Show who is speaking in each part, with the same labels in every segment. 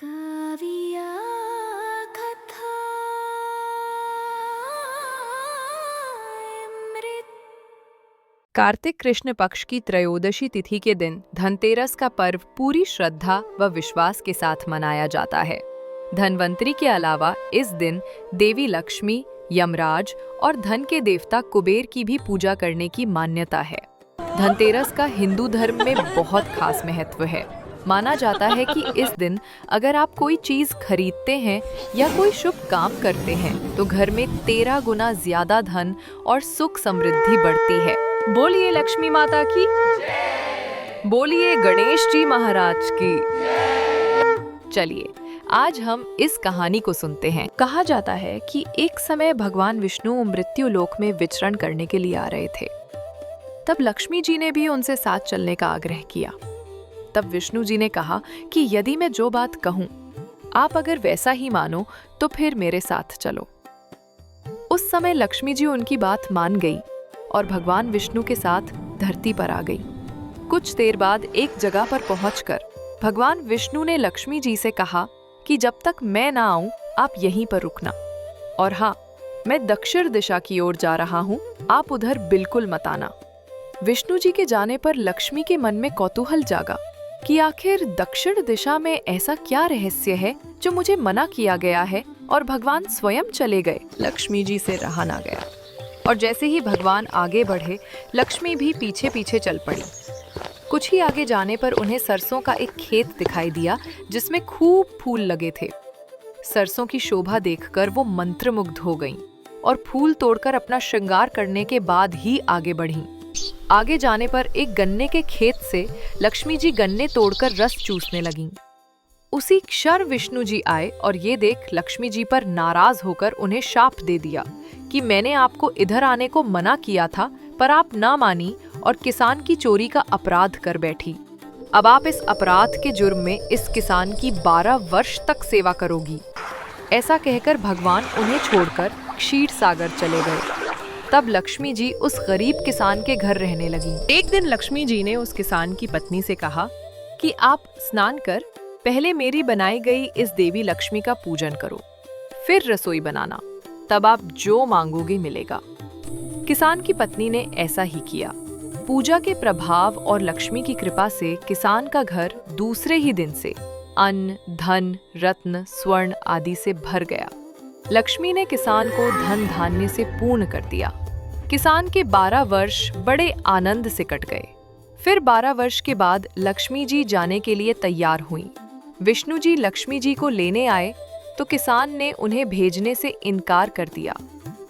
Speaker 1: काव्या कथा अमृत।
Speaker 2: कार्तिक कृष्ण पक्ष की त्रयोदशी तिथि के दिन धनतेरस का पर्व पूरी श्रद्धा व विश्वास के साथ मनाया जाता है। धनवंतरी के अलावा इस दिन देवी लक्ष्मी, यमराज और धन के देवता कुबेर की भी पूजा करने की मान्यता है। धनतेरस का हिंदू धर्म में बहुत खास महत्व है। माना जाता है कि इस दिन अगर आप कोई चीज खरीदते हैं या कोई शुभ काम करते हैं तो घर में 13 गुना ज्यादा धन और सुख समृद्धि बढ़ती है। बोलिए लक्ष्मी माता की, बोलिए गणेश जी महाराज की। चलिए आज हम इस कहानी को सुनते हैं। कहा जाता है कि एक समय भगवान विष्णु मृत्यु लोक में विचरण करने के लिए आ रहे थे। तब लक्ष्मी जी ने भी उनसे साथ चलने का आग्रह किया। तब विष्णु जी ने कहा कि यदि मैं जो बात कहूं आप अगर वैसा ही मानो तो फिर मेरे साथ चलो। उस समय लक्ष्मी जी उनकी बात मान गई और भगवान विष्णु के साथ धरती पर आ गई। कुछ देर बाद एक जगह पर पहुंचकर भगवान विष्णु ने लक्ष्मी जी से कहा कि जब तक मैं ना आऊं आप यहीं पर रुकना, और हाँ, मैं दक्षिण दिशा की ओर जा रहा हूं, आप उधर बिल्कुल मत आना। विष्णु जी के जाने पर लक्ष्मी के मन में कौतूहल जागा कि आखिर दक्षिण दिशा में ऐसा क्या रहस्य है जो मुझे मना किया गया है और भगवान स्वयं चले गए। लक्ष्मी जी से रहा ना गया और जैसे ही भगवान आगे बढ़े लक्ष्मी भी पीछे पीछे चल पड़ी। कुछ ही आगे जाने पर उन्हें सरसों का एक खेत दिखाई दिया जिसमें खूब फूल लगे थे। सरसों की शोभा देखकर वो मंत्रमुग्ध हो गईं और फूल तोड़कर अपना श्रृंगार करने के बाद ही आगे बढ़ीं। आगे जाने पर एक गन्ने के खेत से लक्ष्मी जी गन्ने तोड़कर रस चूसने लगीं। उसी क्षण विष्णु जी आए और ये देख लक्ष्मी जी पर नाराज होकर उन्हें शाप दे दिया कि मैंने आपको इधर आने को मना किया था पर आप ना मानी और किसान की चोरी का अपराध कर बैठी। अब आप इस अपराध के जुर्म में इस किसान की 12 वर्ष तक सेवा करोगी। ऐसा कहकर भगवान उन्हें छोड़कर क्षीर सागर चले गए। तब लक्ष्मी जी उस गरीब किसान के घर रहने लगी। एक दिन लक्ष्मी जी ने उस किसान की पत्नी से कहा कि आप स्नान कर पहले मेरी बनाई गई इस देवी लक्ष्मी का पूजन करो, फिर रसोई बनाना, तब आप जो मांगोगे मिलेगा। किसान की पत्नी ने ऐसा ही किया। पूजा के प्रभाव और लक्ष्मी की कृपा से किसान का घर दूसरे ही दिन से अन्न, धन, रत्न, स्वर्ण आदि से भर गया। लक्ष्मी ने किसान को धन धान्य से पूर्ण कर दिया। किसान के 12 वर्ष बड़े आनंद से कट गए। फिर 12 वर्ष के बाद लक्ष्मी जी जाने के लिए तैयार हुईं। विष्णु जी लक्ष्मी जी को लेने आए तो किसान ने उन्हें भेजने से इनकार कर दिया।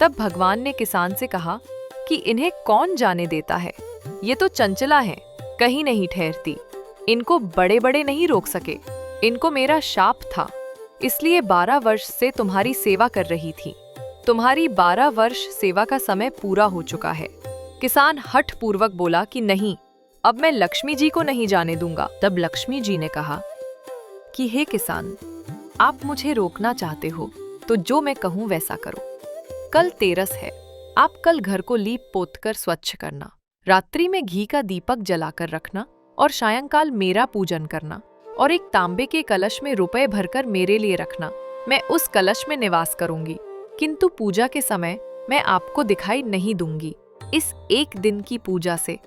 Speaker 2: तब भगवान ने किसान से कहा कि इन्हें कौन जाने देता है, ये तो चंचला हैं, कहीं नहीं ठहरती, इनको बड़े बड़े नहीं रोक सके। इनको मेरा शाप था, इसलिए 12 वर्ष से तुम्हारी सेवा कर रही थी। तुम्हारी 12 वर्ष सेवा का समय पूरा हो चुका है। किसान हठ पूर्वक बोला कि नहीं, अब मैं लक्ष्मी जी को नहीं जाने दूंगा। तब लक्ष्मी जी ने कहा कि हे किसान, आप मुझे रोकना चाहते हो तो जो मैं कहूँ वैसा करो। कल तेरस है, आप कल घर को लीप पोत कर स्वच्छ करना, रात्रि में घी का दीपक जलाकर रखना और सायंकाल मेरा पूजन करना और एक तांबे के कलश में रुपए भरकर मेरे लिए रखना। मैं उस कलश में निवास करूंगी, किंतु पूजा के समय मैं आपको दिखाई नहीं दूंगी। इस एक दिन की पूजा से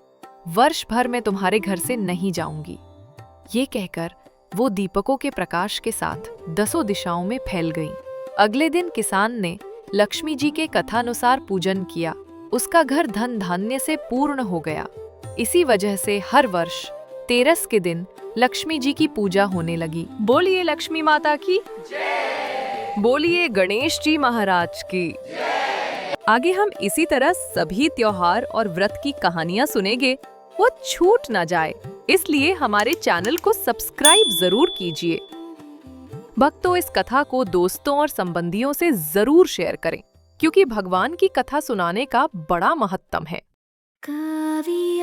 Speaker 2: वर्ष भर मैं तुम्हारे घर से नहीं जाऊंगी। ये कहकर वो दीपकों के प्रकाश के साथ 10 दिशाओं में फैल गईं। अगले दिन किसान ने लक्ष्मी जी के कथानुसार पूजन किया। उसका घर धन धान्य से पूर्ण हो गया। इसी वजह से हर वर्ष तेरस के दिन लक्ष्मी जी की पूजा होने लगी। बोलिए लक्ष्मी माता की, बोलिए गणेश जी महाराज की। आगे हम इसी तरह सभी त्योहार और व्रत की कहानियां सुनेंगे, वो छूट ना जाए, इसलिए हमारे चैनल को सब्सक्राइब जरूर कीजिए। भक्तों, इस कथा को दोस्तों और संबंधियों से जरूर शेयर करें क्योंकि भगवान की कथा सुनाने का बड़ा महत्व है।
Speaker 1: काव्या